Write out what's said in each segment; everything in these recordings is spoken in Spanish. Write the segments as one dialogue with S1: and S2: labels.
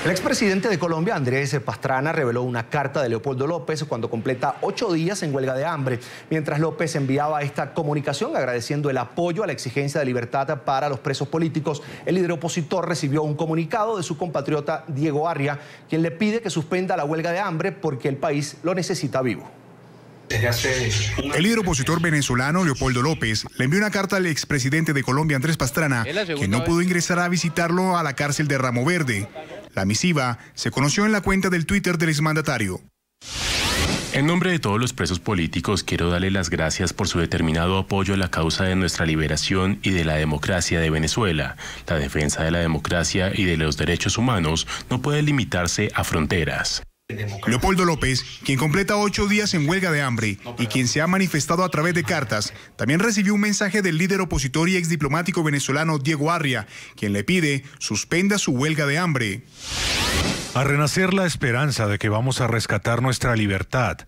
S1: El expresidente de Colombia, Andrés Pastrana, reveló una carta de Leopoldo López cuando completa 8 días en huelga de hambre. Mientras López enviaba esta comunicación agradeciendo el apoyo a la exigencia de libertad para los presos políticos, el líder opositor recibió un comunicado de su compatriota Diego Arria, quien le pide que suspenda la huelga de hambre porque el país lo necesita vivo.
S2: El líder opositor venezolano Leopoldo López le envió una carta al expresidente de Colombia, Andrés Pastrana, que no pudo ingresar a visitarlo a la cárcel de Ramo Verde. La misiva se conoció en la cuenta del Twitter del exmandatario.
S3: En nombre de todos los presos políticos, quiero darle las gracias por su determinado apoyo a la causa de nuestra liberación y de la democracia de Venezuela. La defensa de la democracia y de los derechos humanos no puede limitarse a fronteras.
S2: Leopoldo López, quien completa 8 días en huelga de hambre y quien se ha manifestado a través de cartas, también recibió un mensaje del líder opositor y exdiplomático venezolano Diego Arria, quien le pide suspenda su huelga de hambre.
S4: A renacer la esperanza de que vamos a rescatar nuestra libertad.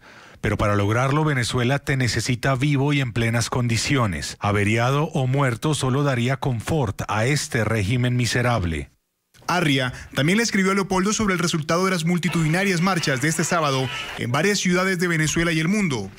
S4: Pero para lograrlo, Venezuela te necesita vivo y en plenas condiciones. Averiado o muerto solo daría confort a este régimen miserable.
S2: Arria también le escribió a Leopoldo sobre el resultado de las multitudinarias marchas de este sábado en varias ciudades de Venezuela y el mundo.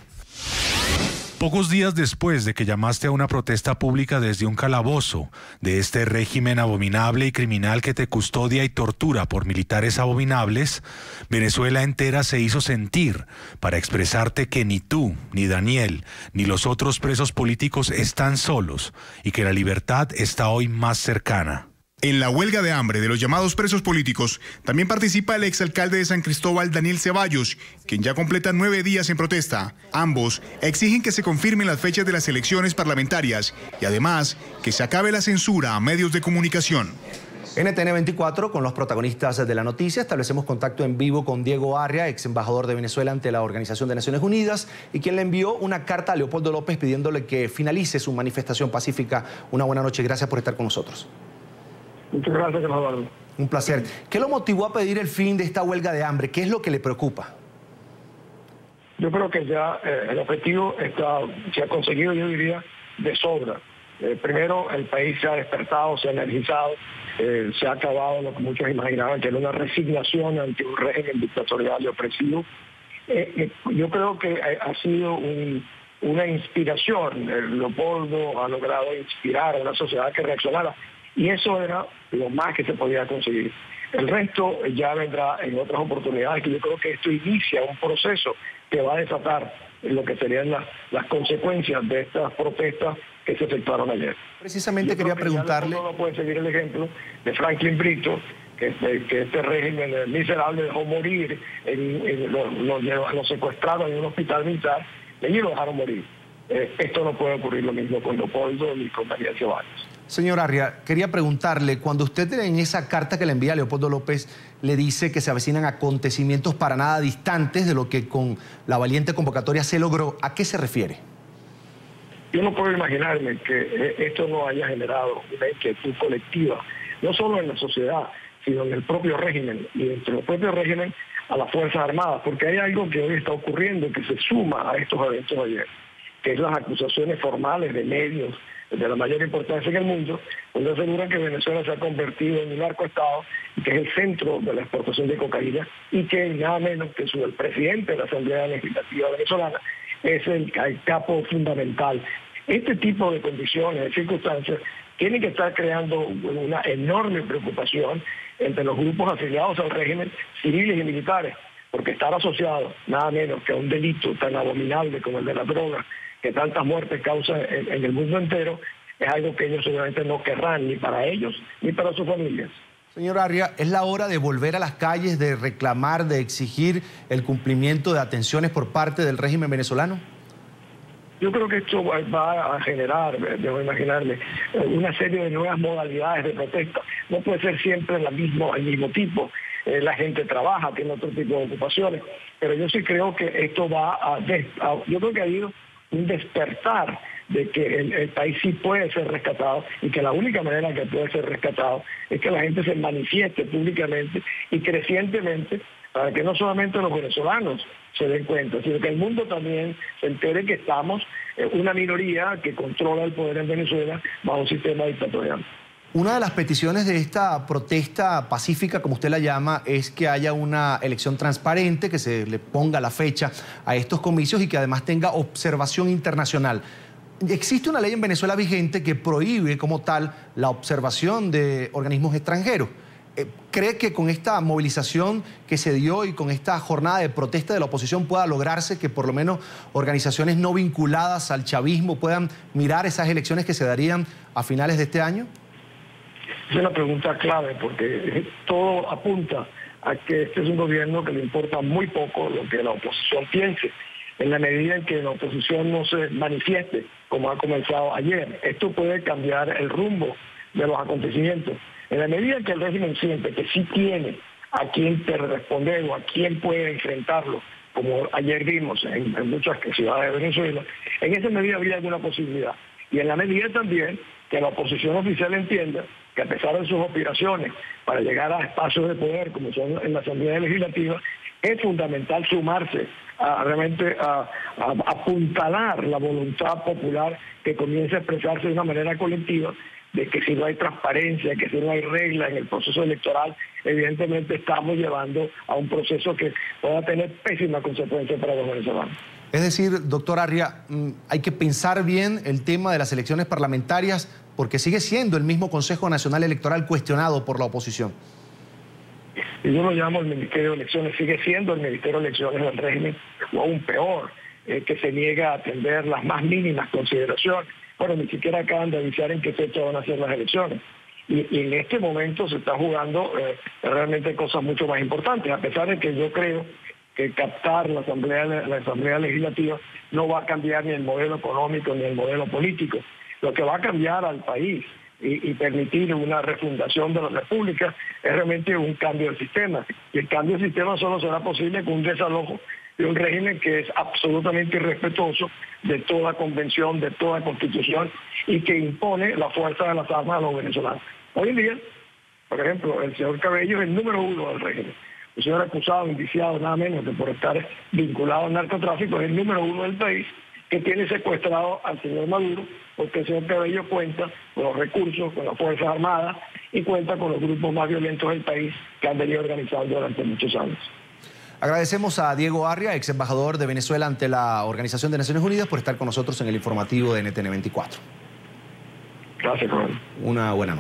S4: Pocos días después de que llamaste a una protesta pública desde un calabozo de este régimen abominable y criminal que te custodia y tortura por militares abominables, Venezuela entera se hizo sentir para expresarte que ni tú, ni Daniel, ni los otros presos políticos están solos y que la libertad está hoy más cercana.
S2: En la huelga de hambre de los llamados presos políticos también participa el exalcalde de San Cristóbal, Daniel Ceballos, quien ya completa 9 días en protesta. Ambos exigen que se confirmen las fechas de las elecciones parlamentarias y además que se acabe la censura a medios de comunicación.
S1: NTN 24, con los protagonistas de la noticia, establecemos contacto en vivo con Diego Arria, ex embajador de Venezuela ante la Organización de Naciones Unidas, y quien le envió una carta a Leopoldo López pidiéndole que finalice su manifestación pacífica. Una buena noche, gracias por estar con nosotros.
S5: Muchas gracias, Eduardo.
S1: Un placer. ¿Qué lo motivó a pedir el fin de esta huelga de hambre? ¿Qué es lo que le preocupa?
S5: Yo creo que ya el objetivo se ha conseguido, yo diría, de sobra. Primero, el país se ha despertado, se ha energizado, se ha acabado lo que muchos imaginaban, que era una resignación ante un régimen dictatorial y opresivo. Yo creo que ha sido una inspiración. Leopoldo ha logrado inspirar a una sociedad que reaccionara. Y eso era lo más que se podía conseguir. El resto ya vendrá en otras oportunidades, que yo creo que esto inicia un proceso que va a desatar lo que serían las consecuencias de estas protestas que se efectuaron ayer.
S1: Precisamente quería preguntarle...
S5: No puede seguir el ejemplo de Franklin Brito, que este régimen miserable dejó morir, lo secuestraron en un hospital militar y allí lo dejaron morir. Esto no puede ocurrir lo mismo con Leopoldo ni con Daniel Ceballos.
S1: Señor Arria, quería preguntarle, cuando usted en esa carta que le envía a Leopoldo López le dice que se avecinan acontecimientos para nada distantes de lo que con la valiente convocatoria se logró, ¿a qué se refiere?
S5: Yo no puedo imaginarme que esto no haya generado una inquietud colectiva, no solo en la sociedad, sino en el propio régimen y dentro del propio régimen a las Fuerzas Armadas, porque hay algo que hoy está ocurriendo que se suma a estos eventos de ayer, que es las acusaciones formales de medios de la mayor importancia en el mundo, donde aseguran que Venezuela se ha convertido en un narcoestado y que es el centro de la exportación de cocaína y que nada menos que el presidente de la Asamblea Legislativa venezolana es el capo fundamental. Este tipo de condiciones, de circunstancias, tienen que estar creando una enorme preocupación entre los grupos afiliados al régimen, civiles y militares, porque estar asociados nada menos que a un delito tan abominable como el de la droga, que tantas muertes causa en el mundo entero, es algo que ellos seguramente no querrán ni para ellos ni para sus familias.
S1: Señor Arria, ¿es la hora de volver a las calles, de reclamar, de exigir el cumplimiento de atenciones por parte del régimen venezolano?
S5: Yo creo que esto va a generar, debo imaginarme, una serie de nuevas modalidades de protesta. No puede ser siempre el mismo tipo. La gente trabaja, tiene otro tipo de ocupaciones, pero yo sí creo que esto yo creo que ha habido un despertar de que el país sí puede ser rescatado y que la única manera que puede ser rescatado es que la gente se manifieste públicamente y crecientemente para que no solamente los venezolanos se den cuenta, sino que el mundo también se entere que estamos una minoría que controla el poder en Venezuela bajo un sistema dictatorial.
S1: Una de las peticiones de esta protesta pacífica, como usted la llama, es que haya una elección transparente, que se le ponga la fecha a estos comicios y que además tenga observación internacional. Existe una ley en Venezuela vigente que prohíbe como tal la observación de organismos extranjeros. ¿Cree que con esta movilización que se dio y con esta jornada de protesta de la oposición pueda lograrse que por lo menos organizaciones no vinculadas al chavismo puedan mirar esas elecciones que se darían a finales de este año?
S5: Es una pregunta clave porque todo apunta a que este es un gobierno que le importa muy poco lo que la oposición piense. En la medida en que la oposición no se manifieste, como ha comenzado ayer, esto puede cambiar el rumbo de los acontecimientos. En la medida en que el régimen siente que sí tiene a quién responder o a quién puede enfrentarlo, como ayer vimos en muchas ciudades de Venezuela, en esa medida habría alguna posibilidad. Y en la medida también que la oposición oficial entienda que a pesar de sus aspiraciones para llegar a espacios de poder como son en la Asamblea Legislativa, es fundamental sumarse realmente a apuntalar la voluntad popular que comience a expresarse de una manera colectiva, de que si no hay transparencia, que si no hay reglas en el proceso electoral, evidentemente estamos llevando a un proceso que pueda tener pésimas consecuencias para los venezolanos.
S1: Es decir, doctor Arria, hay que pensar bien el tema de las elecciones parlamentarias porque sigue siendo el mismo Consejo Nacional Electoral cuestionado por la oposición.
S5: Y yo lo llamo el Ministerio de Elecciones, sigue siendo el Ministerio de Elecciones del régimen, o aún peor, que se niega a atender las más mínimas consideraciones. Bueno, ni siquiera acaban de avisar en qué fecha van a ser las elecciones. Y en este momento se está jugando realmente cosas mucho más importantes, a pesar de que yo creo que captar la Asamblea Legislativa no va a cambiar ni el modelo económico ni el modelo político. Lo que va a cambiar al país y permitir una refundación de la República es realmente un cambio del sistema. Y el cambio del sistema solo será posible con un desalojo de un régimen que es absolutamente irrespetuoso de toda convención, de toda constitución y que impone la fuerza de las armas a los venezolanos. Hoy en día, por ejemplo, el señor Cabello es el número 1 del régimen. El señor acusado, indiciado, nada menos que por estar vinculado al narcotráfico, es el número 1 del país, que tiene secuestrado al señor Maduro, porque el señor Cabello cuenta con los recursos, con las Fuerzas Armadas y cuenta con los grupos más violentos del país que han venido organizando durante muchos años.
S1: Agradecemos a Diego Arria, ex embajador de Venezuela ante la Organización de Naciones Unidas, por estar con nosotros en el informativo de NTN 24.
S5: Gracias, Juan.
S1: Una buena noche.